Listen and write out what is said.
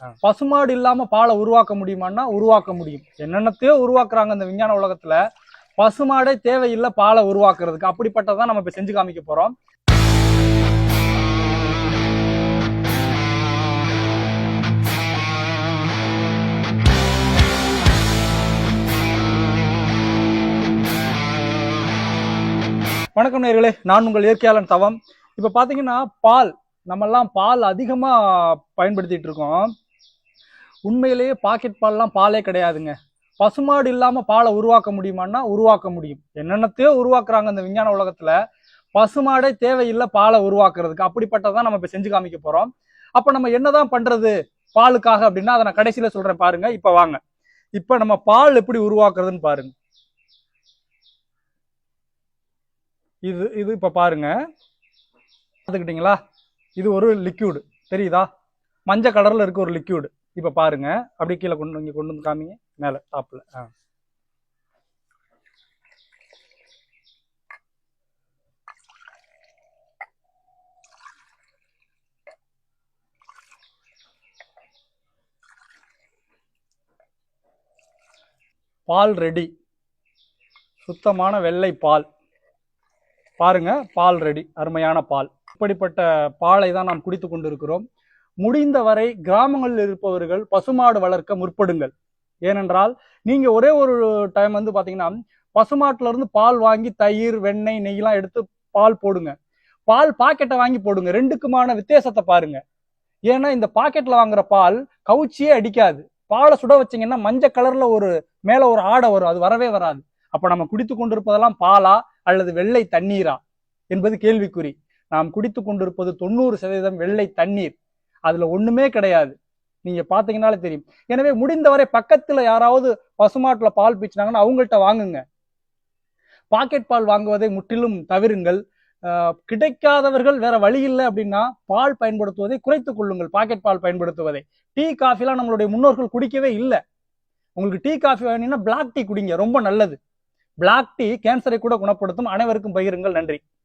பசுமாடு இல்லாம பாலை உருவாக்க முடியுமான்னா உருவாக்க முடியும். என்னென்னத்தையோ உருவாக்குறாங்க இந்த விஞ்ஞான உலகத்துல. பசுமாடே தேவையில்லை பாலை உருவாக்குறதுக்கு. அப்படிப்பட்டதான் நம்ம இப்ப செஞ்சு காமிக்க போறோம். வணக்கம் நேயர்களே, நான் உங்கள் இயற்கையாளன் தவம். இப்ப பாத்தீங்கன்னா பால், நம்ம எல்லாம் பால் அதிகமா பயன்படுத்திட்டு இருக்கோம். உண்மையிலேயே பாக்கெட் பால்லாம் பாலே கிடையாதுங்க. பசுமாடு இல்லாம பாலை உருவாக்க முடியுமான்னா உருவாக்க முடியும். என்னென்னத்தையோ உருவாக்குறாங்க இந்த விஞ்ஞான உலகத்துல. பசுமாடே தேவையில்லை பாலை உருவாக்குறதுக்கு. அப்படிப்பட்டதான் நம்ம இப்ப செஞ்சு காமிக்க போறோம். அப்ப நம்ம என்னதான் பண்றது பாலுக்காக அப்படின்னா அதை நான் கடைசியில சொல்றேன், பாருங்க. இப்ப வாங்க, இப்ப நம்ம பால் எப்படி உருவாக்குறதுன்னு பாருங்க. இது இது இப்ப பாருங்க, பார்த்துக்கிட்டீங்களா? இது ஒரு லிக்யூடு தெரியுதா? மஞ்சள் கலர்ல இருக்கு ஒரு லிக்யூடு. இப்ப பாருங்க, அப்படியே கீழே கொண்டு வந்து காமிங்க, மேல டாப்ல. பால் ரெடி, சுத்தமான வெள்ளை பால். பாருங்க, பால் ரெடி, அருமையான பால். இப்படிப்பட்ட பாலை தான் நாம் குடித்து கொண்டிருக்கிறோம். முடிந்தவரை கிராமங்களில் இருப்பவர்கள் பசுமாடு வளர்க்க முற்படுங்கள். ஏனென்றால் நீங்க ஒரே ஒரு டைம் வந்து பாத்தீங்கன்னா பசுமாட்டுல இருந்து பால் வாங்கி தயிர், வெண்ணெய், நெய்யெல்லாம் எடுத்து பால் போடுங்க. பால் பாக்கெட்டை வாங்கி போடுங்க. ரெண்டுக்குமான வித்தியாசத்தை பாருங்க. ஏன்னா இந்த பாக்கெட்ல வாங்குற பால் கவுச்சியே அடிக்காது. பாலை சுட வச்சீங்கன்னா மஞ்சள் கலர்ல ஒரு மேல ஒரு ஆடை வரும், அது வரவே வராது. அப்ப நம்ம குடித்து கொண்டிருப்பதெல்லாம் பாலா அல்லது வெள்ளை தண்ணீரா என்பது கேள்விக்குறி. நாம் குடித்து கொண்டிருப்பது 90% வெள்ளை தண்ணீர். அதுல ஒண்ணுமே கிடையாது. நீங்க பாத்தீங்கன்னாலே தெரியும். எனவே முடிந்தவரை பக்கத்துல யாராவது பசுமாட்டுல பால் பீச்சினாங்கன்னா அவங்கள்ட்ட வாங்குங்க. பாக்கெட் பால் வாங்குவதை முற்றிலும் தவிருங்கள். கிடைக்காதவர்கள் வேற வழி இல்லை அப்படின்னா பால் பயன்படுத்துவதை குறைத்துக் கொள்ளுங்கள். பாக்கெட் பால் பயன்படுத்துவதை. டீ காஃபிலாம் நம்மளுடைய முன்னோர்கள் குடிக்கவே இல்லை. உங்களுக்கு டீ காஃபி வேணும்னா பிளாக் டீ குடிங்க, ரொம்ப நல்லது. பிளாக் டீ கேன்சரை கூட குணப்படுத்தும். அனைவருக்கும் பகிருங்கள். நன்றி.